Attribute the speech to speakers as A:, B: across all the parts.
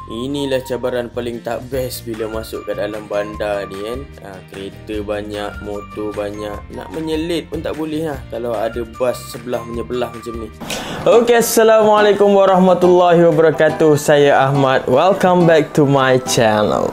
A: Inilah cabaran paling tak best bila masuk ke dalam bandar ni kan. Kereta banyak, motor banyak, nak menyelit pun tak boleh lah kalau ada bas sebelah menyebelah macam ni. Okay, Assalamualaikum warahmatullahi wabarakatuh. Saya Ahmad. Welcome back to my channel.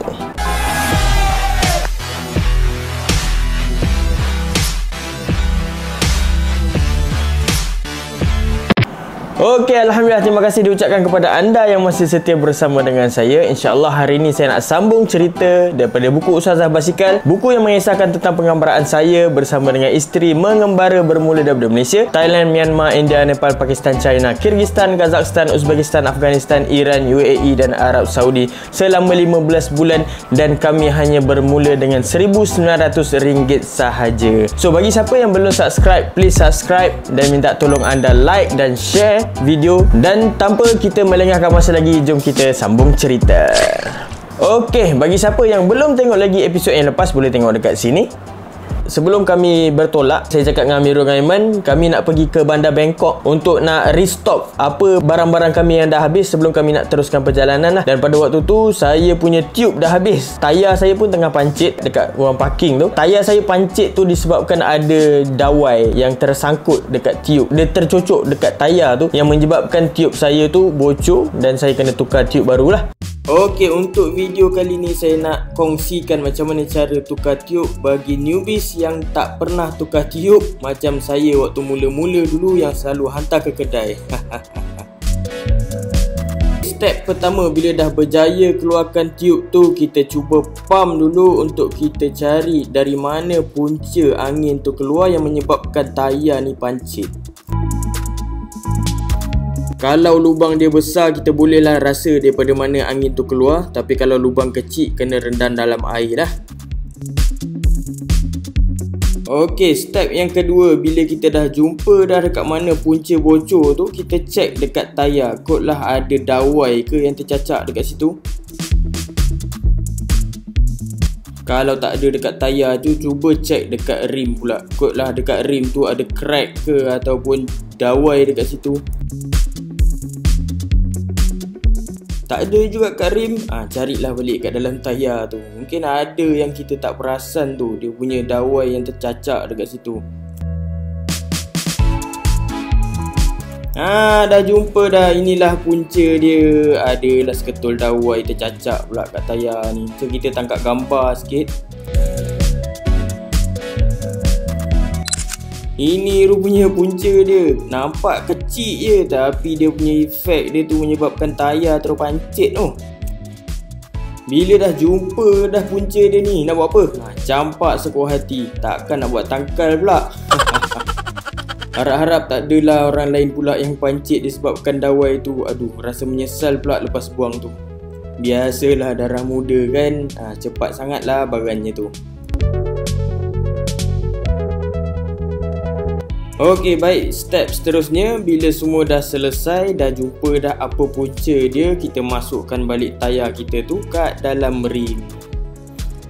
A: Okey, Alhamdulillah, terima kasih diucapkan kepada anda yang masih setia bersama dengan saya. InsyaAllah hari ini saya nak sambung cerita daripada buku Ustazah Basikal. Buku yang mengisahkan tentang pengembaraan saya bersama dengan isteri mengembara bermula daripada Malaysia, Thailand, Myanmar, India, Nepal, Pakistan, China, Kyrgyzstan, Kazakhstan, Uzbekistan, Afghanistan, Iran, UAE dan Arab Saudi selama 15 bulan, dan kami hanya bermula dengan RM1,900 sahaja. So bagi siapa yang belum subscribe, please subscribe dan minta tolong anda like dan share video. Dan tanpa kita melengahkan masa lagi, jom kita sambung cerita. Okey, bagi siapa yang belum tengok lagi episod yang lepas, boleh tengok dekat sini. Sebelum kami bertolak, saya cakap dengan Amirul dan Aiman, kami nak pergi ke bandar Bangkok untuk nak restock apa barang-barang kami yang dah habis sebelum kami nak teruskan perjalanan lah. Dan pada waktu tu, saya punya tube dah habis. Tayar saya pun tengah pancit dekat ruang parking tu. Tayar saya pancit tu disebabkan ada dawai yang tersangkut dekat tube. Dia tercocok dekat tayar tu yang menyebabkan tube saya tu bocor dan saya kena tukar tube baru lah. Okey, untuk video kali ni saya nak kongsikan macam mana cara tukar tube bagi newbies yang tak pernah tukar tube macam saya waktu mula-mula dulu yang selalu hantar ke kedai. Step pertama, bila dah berjaya keluarkan tube tu, kita cuba pump dulu untuk kita cari dari mana punca angin tu keluar yang menyebabkan tayar ni pancit. Kalau lubang dia besar, kita bolehlah rasa daripada mana angin tu keluar. Tapi kalau lubang kecil, kena rendam dalam air dah. Okey, step yang kedua, bila kita dah jumpa dah dekat mana punca bocor tu, kita cek dekat tayar. Kotlah ada dawai ke yang tercacak dekat situ. Kalau tak ada dekat tayar tu, cuba cek dekat rim pula. Kotlah dekat rim tu ada crack ke ataupun dawai dekat situ. Tak ada juga kat rim, carilah balik kat dalam tayar tu. Mungkin ada yang kita tak perasan tu, dia punya dawai yang tercacak dekat situ. Dah jumpa dah. Inilah punca dia. Adalah seketul dawai tercacak pula kat tayar ni. So kita tangkap gambar sikit. Ini rupanya punca dia. Nampak kecil je, tapi dia punya efek dia tu menyebabkan tayar terus pancit tu. Bila dah jumpa dah punca dia ni, nak buat apa? Campak sekuat hati. Takkan nak buat tangkal pula. Harap-harap tak adalah orang lain pula yang pancit disebabkan dawai tu. Aduh, rasa menyesal pula lepas buang tu. Biasalah darah muda kan. Cepat sangatlah barannya tu. Okey, baik. Step seterusnya, bila semua dah selesai, dah jumpa dah apa punca dia, kita masukkan balik tayar kita tu kat dalam rim.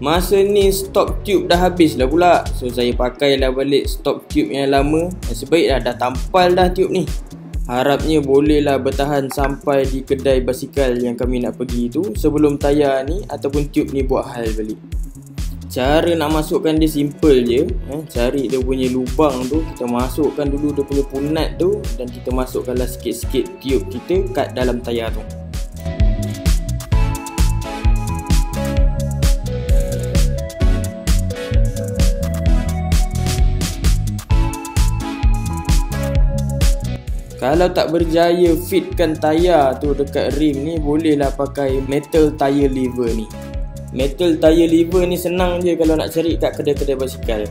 A: Masa ni stok tube dah habis lah pula. So saya pakailah balik stok tube yang lama. Nasib baik dah tampal dah tube ni. Harapnya bolehlah bertahan sampai di kedai basikal yang kami nak pergi tu sebelum tayar ni ataupun tube ni buat hal balik. Cara nak masukkan dia simple je. Cari dia punya lubang tu, kita masukkan dulu dia punya punat tu, dan kita masukkanlah sikit-sikit tube kita kat dalam tayar tu. Kalau tak berjaya fitkan tayar tu dekat rim ni, bolehlah pakai metal tire lever ni. Metal tire lever ni senang je kalau nak cari kat kedai-kedai basikal.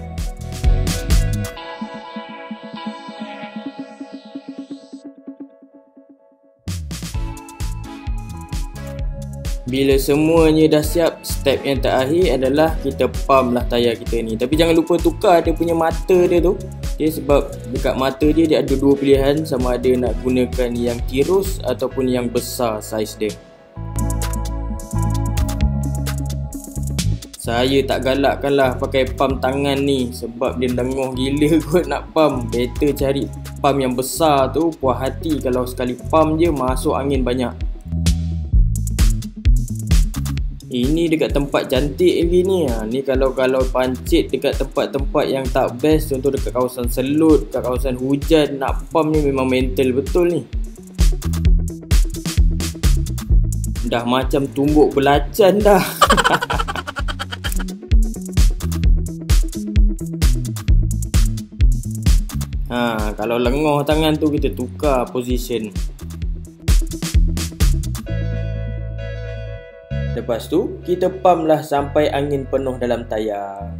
A: Bila semuanya dah siap, step yang terakhir adalah kita pump lah tayar kita ni. Tapi jangan lupa tukar dia punya mata dia tu. Sebab dekat mata dia ada dua pilihan, sama ada nak gunakan yang tirus ataupun yang besar saiz dia. Saya tak galakkan lah pakai pump tangan ni sebab dia lenguh gila kot nak pump. Better cari pump yang besar tu, puas hati kalau sekali pump je masuk angin banyak. Ini dekat tempat cantik lagi ni. Ni kalau pancit dekat tempat-tempat yang tak best, contoh dekat kawasan selut, dekat kawasan hujan, nak pump ni memang mental betul ni. Dah macam tumbuk belacan dah. Kalau lengah tangan tu kita tukar position. Lepas tu kita pump lah sampai angin penuh dalam tayar.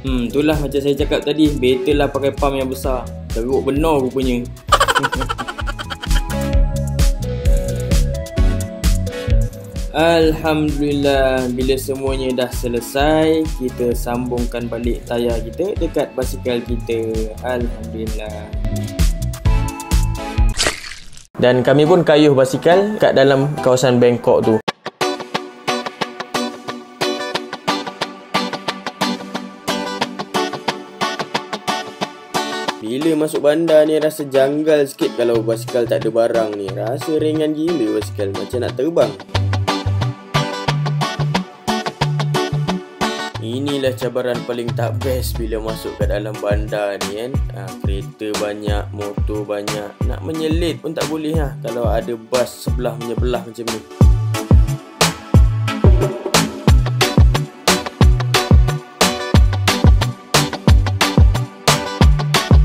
A: Itulah macam saya cakap tadi, better lah pakai pump yang besar. Teruk benar rupanya. Alhamdulillah, bila semuanya dah selesai, kita sambungkan balik tayar kita dekat basikal kita. Alhamdulillah. Dan kami pun kayuh basikal kat dalam kawasan Bangkok tu. Bila masuk bandar ni rasa janggal sikit kalau basikal tak ada barang ni. Rasa ringan gila basikal, macam nak terbang. Inilah cabaran paling tak best bila masuk ke dalam bandar ni kan. Kereta banyak, motor banyak, nak menyelit pun tak boleh lah kalau ada bas sebelah menyebelah macam ni.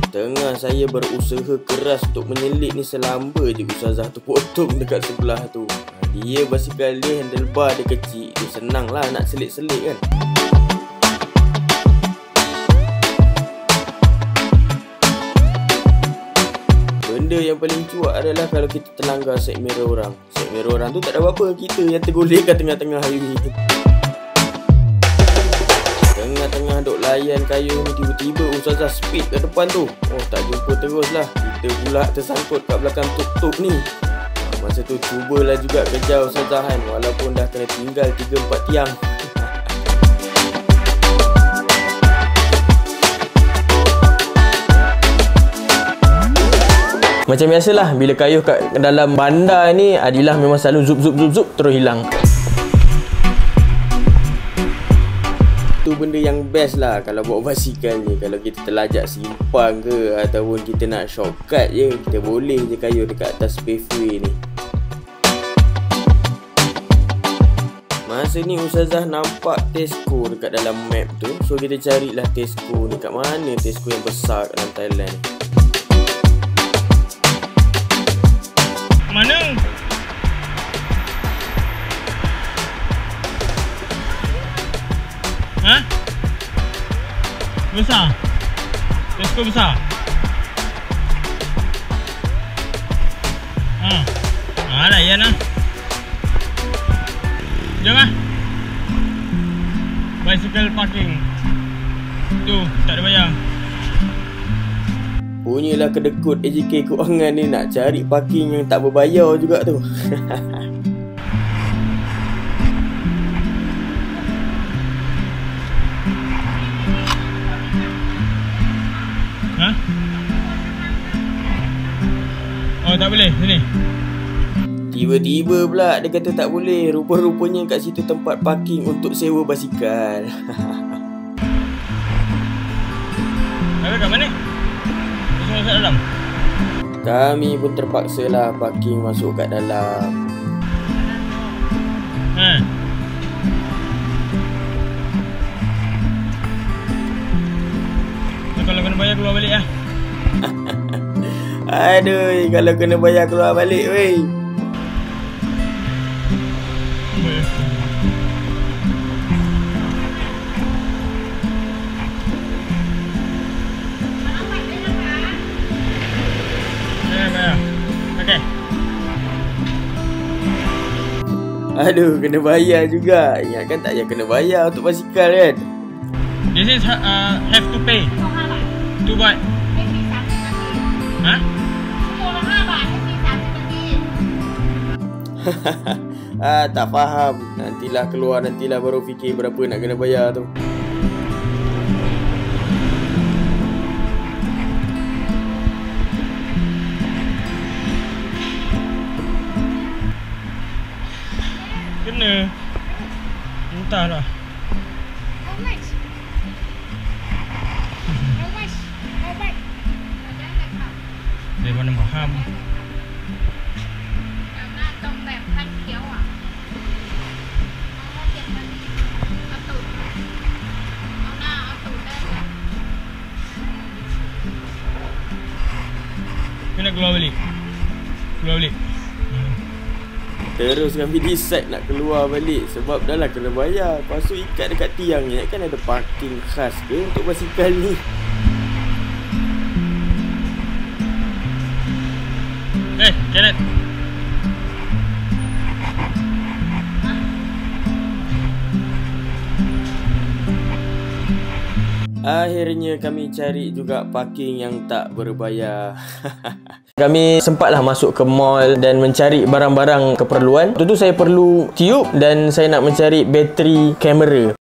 A: Tengah saya berusaha keras untuk menyelit ni, selamba je ustazah tu potong dekat sebelah tu. Dia basikal dia, handlebar dia kecil, dia senang lah nak selit-selit kan. Benda yang paling cuak adalah kalau kita terlanggar side mirror orang. Side mirror orang tu tak ada apa-apa, kita yang tergolek kat tengah-tengah highway. Tengah-tengah duk layan kayu ni, tiba-tiba ustazah speed ke depan tu. Oh, tak jumpa terus lah. Kita pula tersangkut kat belakang tuk-tuk ni. Masa tu cubalah juga kejar ustazah kan, walaupun dah kena tinggal 3-4 tiang. Macam biasalah, bila kayuh kat dalam bandar ni, Adilah memang selalu zup terus hilang. Tu benda yang best lah kalau bawa basikal ni. Kalau kita terlajak simpang ke ataupun kita nak shortcut je, kita boleh je kayuh dekat atas paveway ni. Masa ni ustazah nampak Tesco dekat dalam map tu, so kita carilah Tesco ni. Kat mana Tesco yang besar kat dalam Thailand?
B: Mana? Hah? Besar? Tesco besar? Layan lah. Jom lah. Bicycle parking. Tu, tak ada bayar.
A: Punyalah kedekut AJK Kewangan ni nak cari parking yang tak berbayar juga tu.
B: Ha? Oh, tak boleh sini.
A: Tiba-tiba pula dia kata tak boleh. Rupa-rupanya kat situ tempat parking untuk sewa basikal.
B: Ada kat mana? Masuk dalam.
A: Kami pun terpaksa lah parking masuk kat dalam.
B: So, kalau kena bayar keluar balik lah.
A: Aduh, kalau kena bayar keluar balik weh. Aduh, kena bayar juga. Ingatkan tak payah kena bayar untuk basikal kan.
B: This is have to pay. 2 baht. Ha?
A: Tak faham. Nantilah keluar, nantilah baru fikir berapa nak kena bayar tu.
B: kena. Entahlah. Dia mana faham. Kena keluar balik. Keluar balik.
A: Terus kami decide nak keluar balik sebab dah lah kena bayar. Lepas tu ikat dekat tiang ni kan ada parking khas ke untuk basikal ni.
B: Kenneth.
A: Akhirnya kami cari juga parking yang tak berbayar. Kami sempatlah masuk ke mall dan mencari barang-barang keperluan. Tentu saya perlu tiup dan saya nak mencari bateri kamera.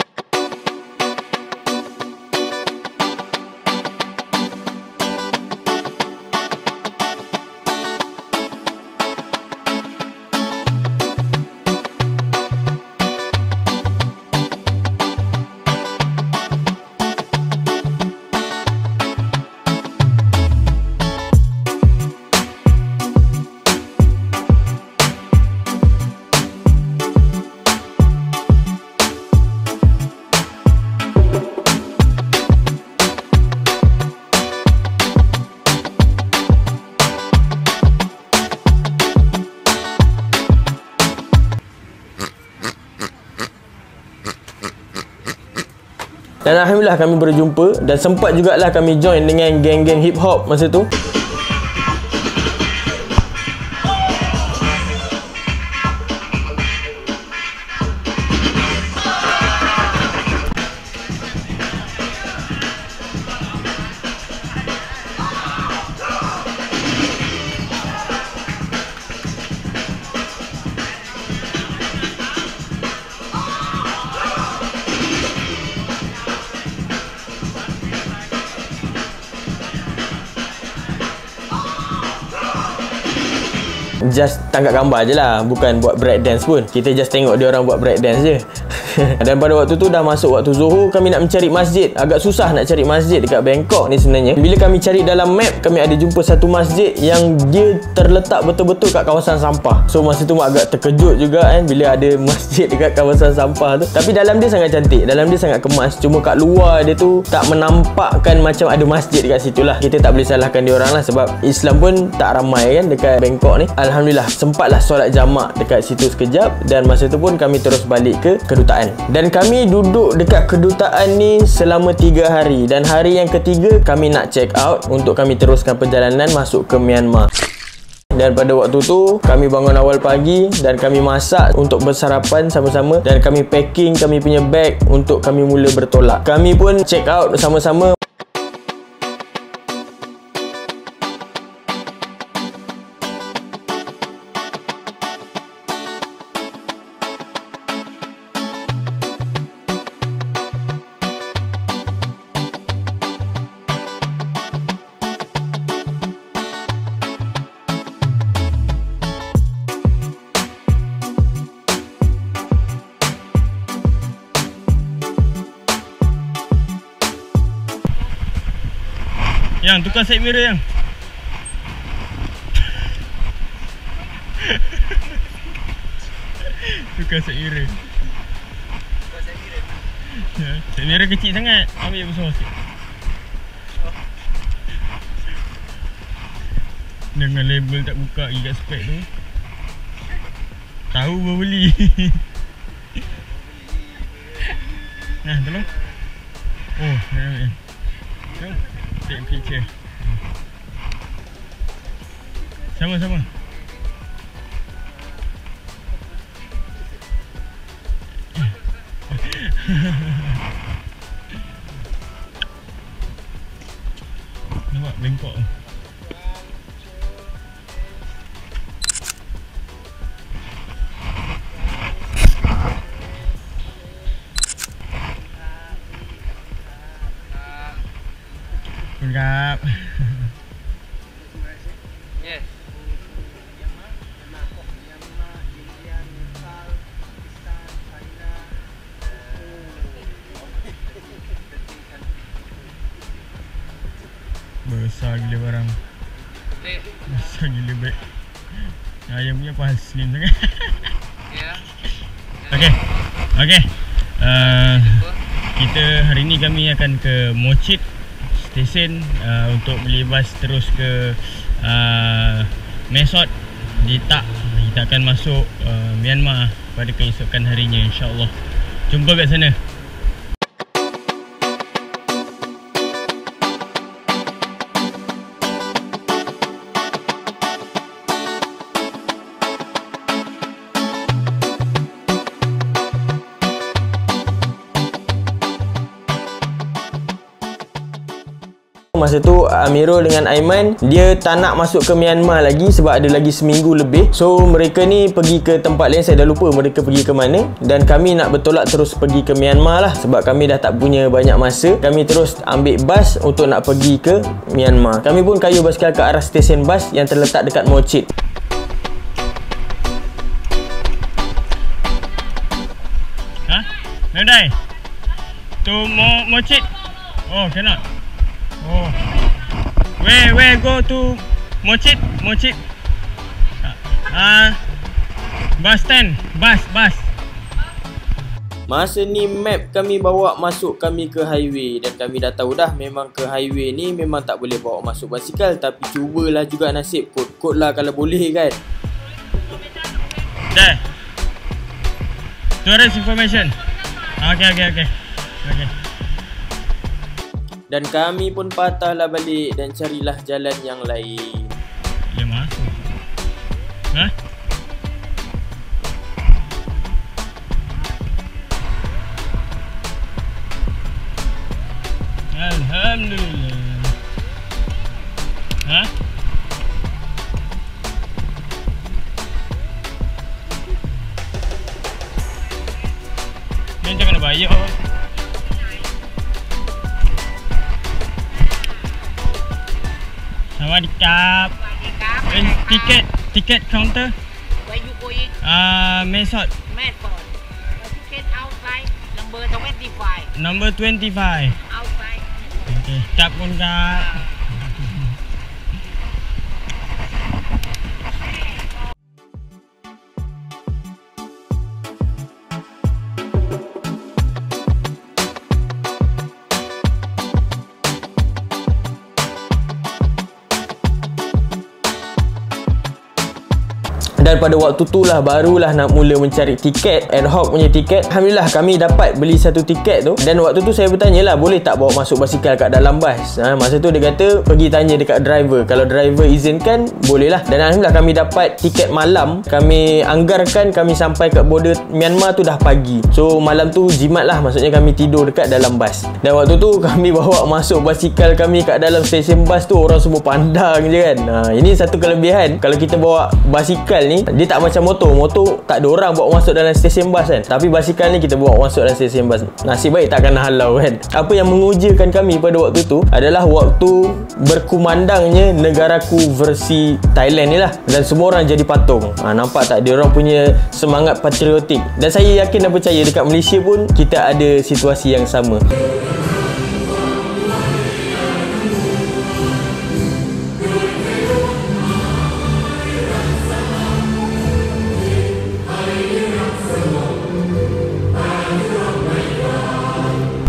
A: Dan alhamdulillah kami berjumpa dan sempat jugalah kami join dengan geng-geng hip hop masa tu. Just tangkap gambar je lah, bukan buat break dance pun. Kita just tengok dia orang buat break dance je. Dan pada waktu tu dah masuk waktu Zuhur. Kami nak mencari masjid. Agak susah nak cari masjid dekat Bangkok ni sebenarnya. Bila kami cari dalam map, kami ada jumpa satu masjid yang dia terletak betul-betul kat kawasan sampah. So masa tu agak terkejut juga kan bila ada masjid dekat kawasan sampah tu. Tapi dalam dia sangat cantik, dalam dia sangat kemas. Cuma kat luar dia tu tak menampakkan macam ada masjid dekat situ lah. Kita tak boleh salahkan dia orang lah sebab Islam pun tak ramai kan dekat Bangkok ni. Alhamdulillah sempatlah solat jamak dekat situ sekejap. Dan masa tu pun kami terus balik ke kedutaan. Dan kami duduk dekat kedutaan ni selama 3 hari. Dan hari yang ketiga kami nak check out untuk kami teruskan perjalanan masuk ke Myanmar. Dan pada waktu tu kami bangun awal pagi dan kami masak untuk bersarapan sama-sama. Dan kami packing kami punya bag untuk kami mula bertolak. Kami pun check out sama-sama.
B: Yang tukar side mirror yang. Tukar side mirror. Ya, side mirror kecil sangat. Ambil yang besar sikit. Dengan label tak buka lagi kat spek tu. Tahu baru beli. Nah, tolong. Oh, ya. Jom. Take picture. Sama-sama. Nampak Bangkok tu. Enggak. Yes. gila barang. Besar gila beg. Ayam punya pas slim sangat.
C: Ya.
B: Okey. Okey. Kita hari ni kami akan ke Mochit stesen untuk beli bas terus ke Mesot di Tak. Kita akan masuk Myanmar pada keesokan harinya, insya-Allah. Jumpa kat sana.
A: Masa tu Amirul dengan Aiman dia tak nak masuk ke Myanmar lagi sebab ada lagi seminggu lebih. So mereka ni pergi ke tempat lain, saya dah lupa mereka pergi ke mana. Dan kami nak bertolak terus pergi ke Myanmar lah sebab kami dah tak punya banyak masa. Kami terus ambil bas untuk nak pergi ke Myanmar. Kami pun kayuh basikal ke arah stesen bas yang terletak dekat Mochit.
B: Ha? Nandai? To Mochit? Oh, cannot. Oh, where go to Mochit? Bus stand, bus.
A: Masa ni map kami bawa masuk kami ke highway dan kami dah tahu dah memang ke highway ni memang tak boleh bawa masuk basikal, tapi cubalah juga nasib, kod lah kalau boleh kan.
B: Dah. Tourist information. Okay.
A: Dan kami pun patahlah balik dan carilah jalan yang lain.
B: Dia masuk. Ha? Alhamdulillah. Ha? Ni jangan bayar. Sawadikap. Ticket counter.
C: Where you going?
B: Mesot.
C: Medford. Ticket outside. Number 25.
B: Number 25.
C: Outside.
B: Okay. Kap pun kap.
A: Dan pada waktu tu lah barulah nak mula mencari tiket, ad hoc punya tiket. Alhamdulillah kami dapat beli satu tiket tu. Dan waktu tu saya bertanya lah, boleh tak bawa masuk basikal kat dalam bas. Masa tu dia kata pergi tanya dekat driver, kalau driver izinkan boleh lah. Dan Alhamdulillah kami dapat tiket malam. Kami anggarkan kami sampai kat border Myanmar tu dah pagi. So malam tu jimat lah, maksudnya kami tidur dekat dalam bas. Dan waktu tu kami bawa masuk basikal kami kat dalam stesen bas tu, orang semua pandang je kan. Ini satu kelebihan kalau kita bawa basikal ni, dia tak macam motor tak ada orang bawa masuk dalam stesen bas kan. Tapi basikal ni kita bawa masuk dalam stesen bas. Nasib baik tak kena halau kan. Apa yang mengujakan kami pada waktu tu adalah waktu berkumandangnya Negaraku versi Thailand ni lah. Dan semua orang jadi patung. Nampak tak, dia orang punya semangat patriotik. Dan saya yakin dan percaya dekat Malaysia pun kita ada situasi yang sama.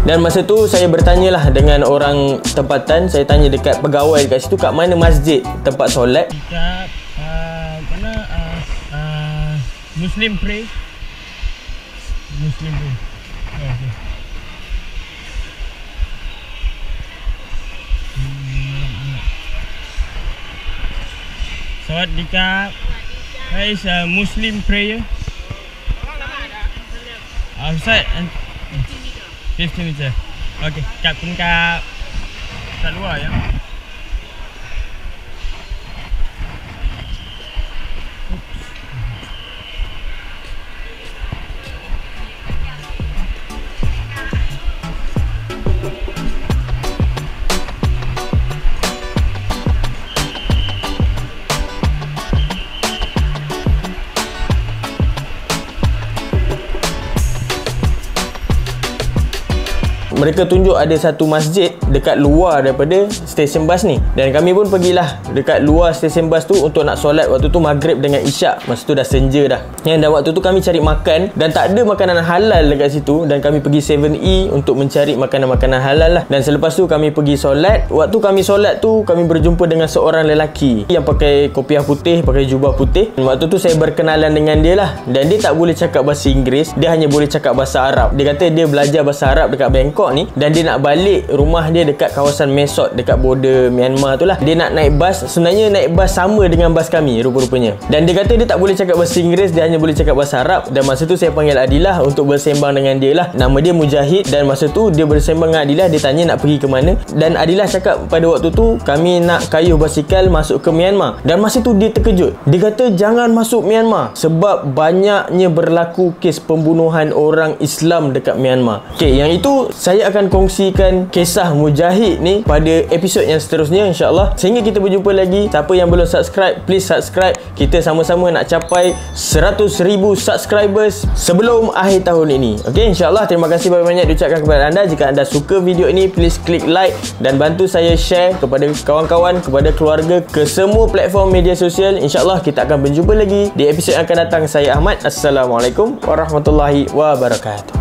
A: Dan masa tu saya bertanyalah dengan orang tempatan. Saya tanya dekat pegawai dekat situ, kat mana masjid tempat solat.
B: Dekat mana Muslim pray. Oh, okay. Sawadikap. There is a Muslim prayer outside and 50 meter. Okay, kap pun kap. Kat luar ya.
A: mereka tunjuk ada satu masjid dekat luar daripada stesen bas ni, dan kami pun pergilah dekat luar stesen bas tu untuk nak solat. Waktu tu maghrib dengan isyak, masa tu dah senja dah. Dan waktu tu kami cari makan dan tak ada makanan halal dekat situ, dan kami pergi 7E untuk mencari makanan-makanan halal lah. Dan selepas tu kami pergi solat. Waktu kami solat tu kami berjumpa dengan seorang lelaki yang pakai kopiah putih, pakai jubah putih. Dan waktu tu saya berkenalan dengan dia lah, dan dia tak boleh cakap bahasa Inggeris, dia hanya boleh cakap bahasa Arab. Dia kata dia belajar bahasa Arab dekat Bangkok ni, dan dia nak balik rumah dia dekat kawasan Mesot, dekat border Myanmar tu lah. Dia nak naik bas, sebenarnya naik bas sama dengan bas kami rupa-rupanya. Dan dia kata dia tak boleh cakap bahasa Inggeris, dia hanya boleh cakap bahasa Arab. Dan masa tu saya panggil Adilah untuk bersembang dengan dia lah. Nama dia Mujahid. Dan masa tu dia bersembang dengan Adilah, dia tanya nak pergi ke mana. Dan Adilah cakap pada waktu tu kami nak kayuh basikal masuk ke Myanmar. Dan masa tu dia terkejut. Dia kata jangan masuk Myanmar sebab banyaknya berlaku kes pembunuhan orang Islam dekat Myanmar. Okay, yang itu saya akan kongsikan kisah Mujahid ni pada episod yang seterusnya, insyaAllah. Sehingga kita berjumpa lagi. Siapa yang belum subscribe, please subscribe. Kita sama-sama nak capai 100,000 subscribers sebelum akhir tahun ini. Okay, insyaAllah. Terima kasih banyak-banyak diucapkan kepada anda. Jika anda suka video ini, please klik like dan bantu saya share kepada kawan-kawan, kepada keluarga, ke semua platform media sosial. InsyaAllah kita akan berjumpa lagi di episod yang akan datang. Saya Ahmad. Assalamualaikum warahmatullahi wabarakatuh.